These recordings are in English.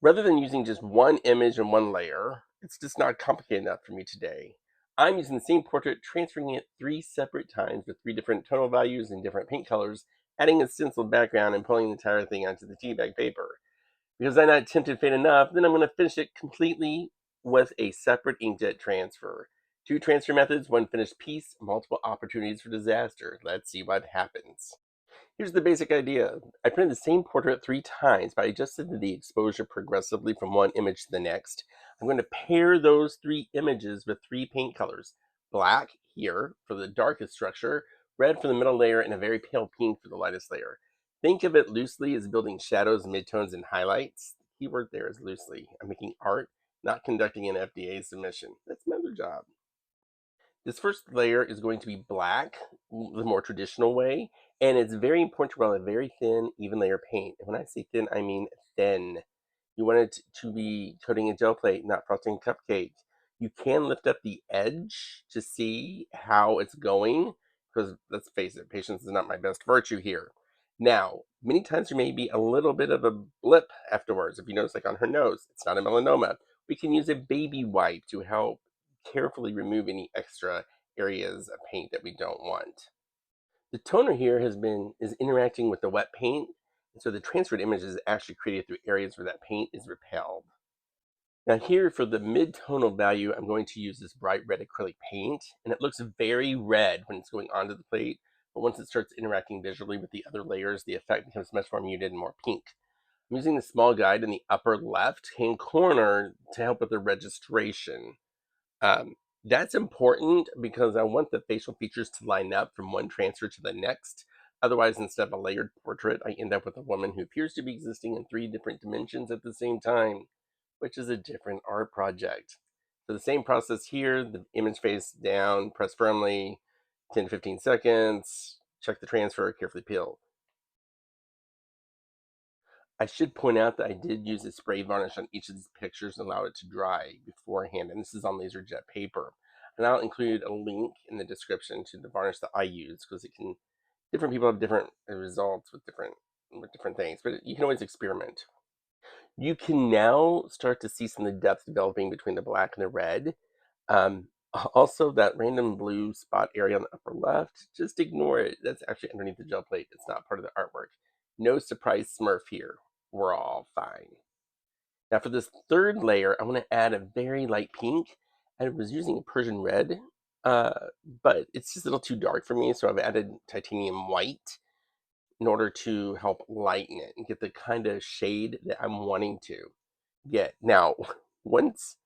Rather than using just one image and one layer, it's just not complicated enough for me today. I'm using the same portrait, transferring it 3 separate times with 3 different tonal values and different paint colors, adding a stenciled background and pulling the entire thing onto the tea bag paper. Because I'm not tempted fade enough, then I'm going to finish it completely with a separate inkjet transfer. 2 transfer methods, one finished piece, multiple opportunities for disaster. Let's see what happens. Here's the basic idea. I printed the same portrait 3 times, but I adjusted the exposure progressively from one image to the next. I'm going to pair those 3 images with 3 paint colors. Black here for the darkest structure, red for the middle layer, and a very pale pink for the lightest layer. Think of it loosely as building shadows, midtones, and highlights. The keyword there is loosely. I'm making art, not conducting an FDA submission. That's my other job. This first layer is going to be black, the more traditional way, and it's very important to run a very thin, even layer paint. And when I say thin, I mean thin. You want it to be coating a gel plate, not frosting a cupcake. You can lift up the edge to see how it's going, because let's face it, patience is not my best virtue here. Now, many times there may be a little bit of a blip afterwards. If you notice, like on her nose, it's not a melanoma. We can use a baby wipe to help carefully remove any extra areas of paint that we don't want. The toner here is interacting with the wet paint, and so the transferred image is actually created through areas where that paint is repelled. Now here for the mid-tonal value, I'm going to use this bright red acrylic paint, and it looks very red when it's going onto the plate, but once it starts interacting visually with the other layers, the effect becomes much more muted and more pink. I'm using the small guide in the upper left-hand corner to help with the registration. Um, that's important because I want the facial features to line up from one transfer to the next. Otherwise, instead of a layered portrait, I end up with a woman who appears to be existing in 3 different dimensions at the same time, which is a different art project. So the same process here, the image face down, press firmly, 10 to 15 seconds, check the transfer, carefully peel. I should point out that I did use a spray varnish on each of these pictures and allow it to dry beforehand, and this is on LaserJet paper. And I'll include a link in the description to the varnish that I use because different people have different results with different things, but you can always experiment. You can now start to see some of the depth developing between the black and the red. Um, Also, that random blue spot area on the upper left, just ignore it. That's actually underneath the gel plate. It's not part of the artwork. No surprise smurf here. We're all fine. Now for this third layer, I want to add a very light pink. I was using a Persian red, but it's just a little too dark for me, so I've added titanium white in order to help lighten it and get the kind of shade that I'm wanting to get. Now, once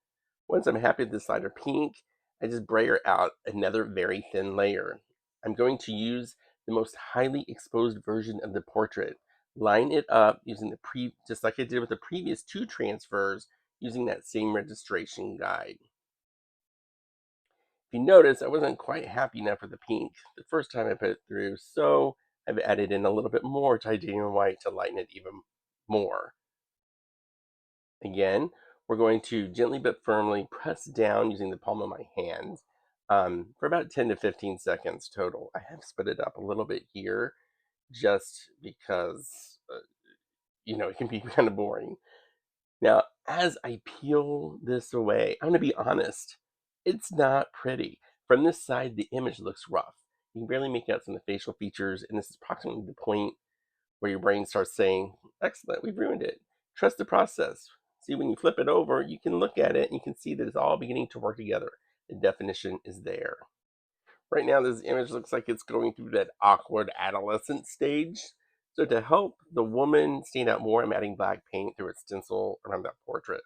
I'm happy with this lighter pink, I just brayer out another very thin layer. I'm going to use the most highly exposed version of the portrait. Line it up using just like I did with the previous 2 transfers, using that same registration guide. If you notice, I wasn't quite happy enough with the pink the first time I put it through, so I've added in a little bit more titanium white to lighten it even more. Again, we're going to gently but firmly press down using the palm of my hand for about 10 to 15 seconds total. I have sped it up a little bit here just because, it can be kind of boring. Now, as I peel this away, I'm going to be honest, it's not pretty. From this side, the image looks rough. You can barely make out some of the facial features, and this is approximately the point where your brain starts saying, excellent, we've ruined it. Trust the process. See, when you flip it over, you can look at it and you can see that it's all beginning to work together. The definition is there. Right now, this image looks like it's going through that awkward adolescent stage. So to help the woman stand out more, I'm adding black paint through a stencil around that portrait.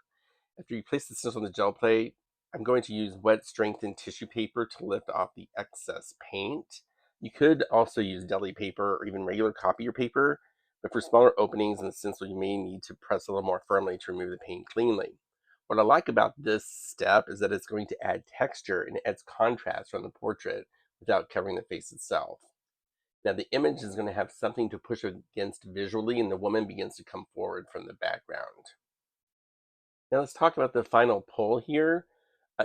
After you place the stencil on the gel plate, I'm going to use wet strengthened tissue paper to lift off the excess paint. You could also use deli paper or even regular copier paper, but for smaller openings in the stencil, you may need to press a little more firmly to remove the paint cleanly. What I like about this step is that it's going to add texture and it adds contrast from the portrait without covering the face itself. Now the image is going to have something to push against visually, and the woman begins to come forward from the background. Now let's talk about the final pull here.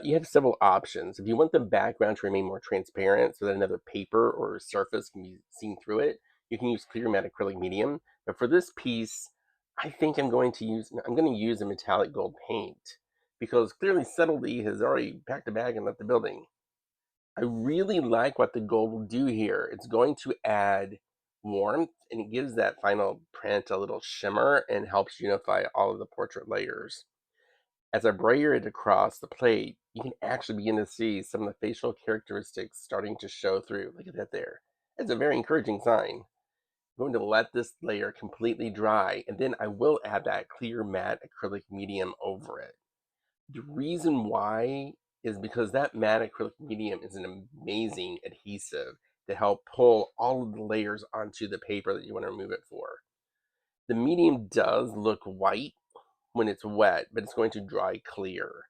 You have several options. If you want the background to remain more transparent so that another paper or surface can be seen through it, you can use clear matte acrylic medium. But for this piece, I think I'm going to use a metallic gold paint because clearly subtlety has already packed a bag and left the building. I really like what the gold will do here. It's going to add warmth and it gives that final print a little shimmer and helps unify all of the portrait layers. As I brayer it across the plate, you can actually begin to see some of the facial characteristics starting to show through. Look at that there. It's a very encouraging sign. I'm going to let this layer completely dry, and then I will add that clear matte acrylic medium over it. The reason why is because that matte acrylic medium is an amazing adhesive to help pull all of the layers onto the paper that you want to remove it for. The medium does look white when it's wet, but it's going to dry clear.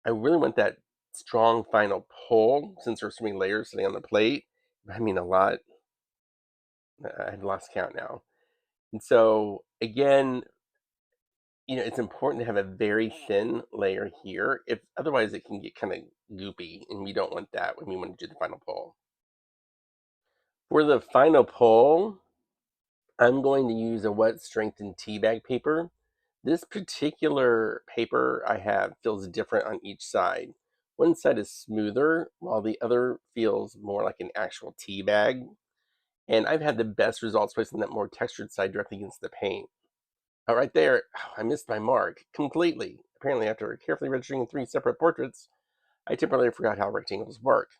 I really want that strong final pull since there's so many layers sitting on the plate. I mean, a lot. I had lost count now. And so, again, it's important to have a very thin layer here. If otherwise, it can get kind of goopy, and we don't want that when we want to do the final pull. For the final pull, I'm going to use a wet strengthened tea bag paper. This particular paper I have feels different on each side. One side is smoother, while the other feels more like an actual tea bag. And I've had the best results placing that more textured side directly against the paint. Right there, I missed my mark completely. Apparently, after carefully registering 3 separate portraits, I temporarily forgot how rectangles work.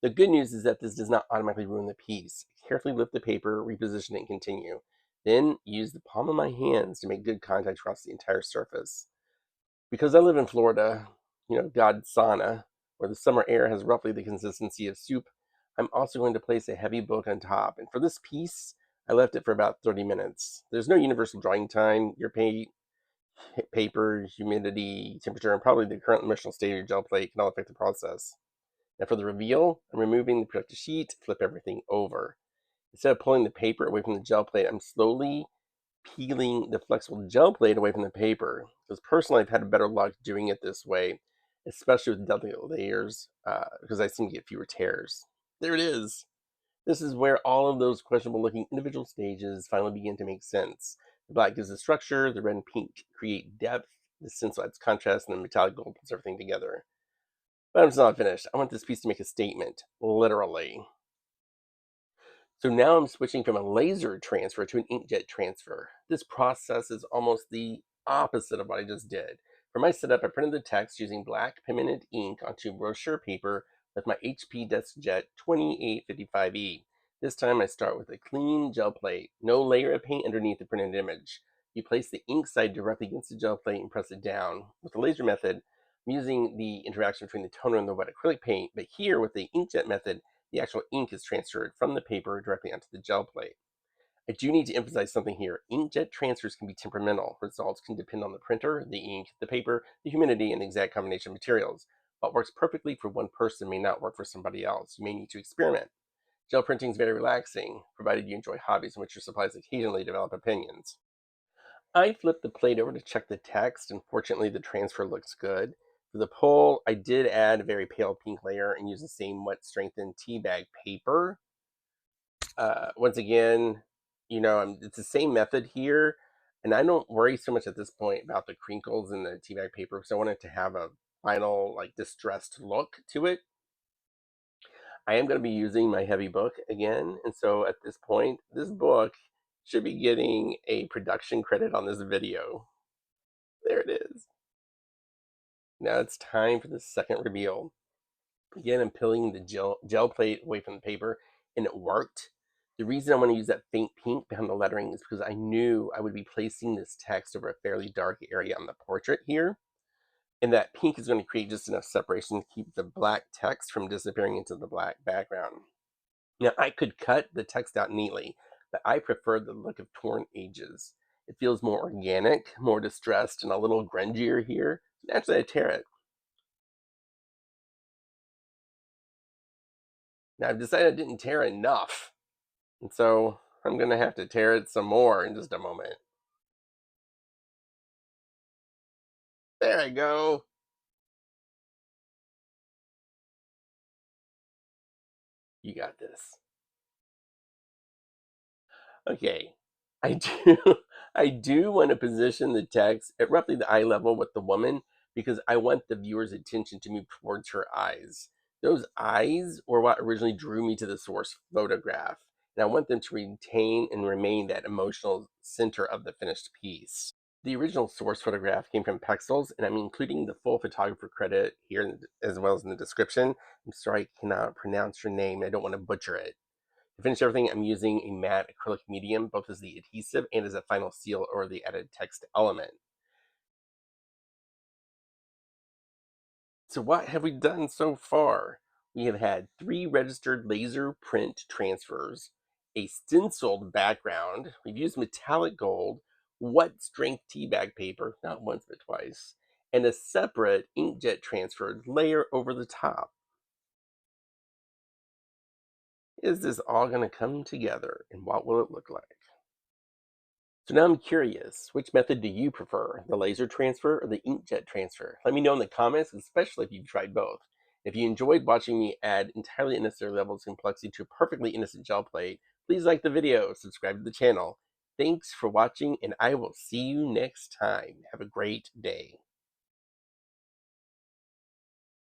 The good news is that this does not automatically ruin the piece. Carefully lift the paper, reposition it, and continue. Then use the palm of my hands to make good contact across the entire surface. Because I live in Florida, God's sauna, where the summer air has roughly the consistency of soup, I'm also going to place a heavy book on top. And for this piece, I left it for about 30 minutes. There's no universal drying time. Your paint, paper, humidity, temperature, and probably the current emotional state of your gel plate can all affect the process. Now for the reveal, I'm removing the protective sheet, flip everything over. Instead of pulling the paper away from the gel plate, I'm slowly peeling the flexible gel plate away from the paper. Because personally, I've had better luck doing it this way, especially with delicate layers, because I seem to get fewer tears. There it is. This is where all of those questionable looking individual stages finally begin to make sense. The black gives the structure, the red and pink create depth, the stencil adds contrast, and the metallic gold puts everything together. But I'm still not finished. I want this piece to make a statement, literally. So now I'm switching from a laser transfer to an inkjet transfer. This process is almost the opposite of what I just did. For my setup, I printed the text using black pigmented ink onto brochure paper with my HP DeskJet 2855E. This time I start with a clean gel plate, no layer of paint underneath the printed image. You place the ink side directly against the gel plate and press it down. With the laser method, I'm using the interaction between the toner and the wet acrylic paint, but here with the inkjet method, the actual ink is transferred from the paper directly onto the gel plate. I do need to emphasize something here. Inkjet transfers can be temperamental. Results can depend on the printer, the ink, the paper, the humidity, and the exact combination of materials. What works perfectly for one person may not work for somebody else. You may need to experiment. Gel printing is very relaxing, provided you enjoy hobbies in which your supplies occasionally develop opinions. I flipped the plate over to check the text, and fortunately the transfer looks good. For the pull, I did add a very pale pink layer and use the same wet strengthened tea bag paper. Once again, it's the same method here, and I don't worry so much at this point about the crinkles in the tea bag paper because I want it to have a final, like, distressed look to it. I am going to be using my heavy book again, and so at this point, this book should be getting a production credit on this video. There it is. Now it's time for the second reveal. Again, I'm peeling the gel plate away from the paper, and it worked. The reason I want to use that faint pink behind the lettering is because I knew I would be placing this text over a fairly dark area on the portrait here. And that pink is going to create just enough separation to keep the black text from disappearing into the black background. Now, I could cut the text out neatly, but I prefer the look of torn edges. It feels more organic, more distressed, and a little grungier here. Naturally, I tear it. Now, I've decided I didn't tear enough, and so I'm going to have to tear it some more in just a moment. There I go. You got this. Okay. I do I do want to position the text at roughly the eye level with the woman because I want the viewer's attention to move towards her eyes. Those eyes were what originally drew me to the source photograph, and I want them to retain and remain that emotional center of the finished piece. The original source photograph came from Pexels, and I'm including the full photographer credit here as well as in the description. I'm sorry I cannot pronounce your name. I don't want to butcher it. To finish everything, I'm using a matte acrylic medium, both as the adhesive and as a final seal or the added text element. So what have we done so far? We have had 3 registered laser print transfers, a stenciled background, we've used metallic gold, wet strength tea bag paper, not once but twice, and a separate inkjet transferred layer over the top. Is this all going to come together, and what will it look like? So now I'm curious, which method do you prefer, the laser transfer or the inkjet transfer? Let me know in the comments, especially if you've tried both. If you enjoyed watching me add entirely unnecessary levels of complexity to a perfectly innocent gel plate, please like the video, subscribe to the channel. Thanks for watching, and I will see you next time. Have a great day.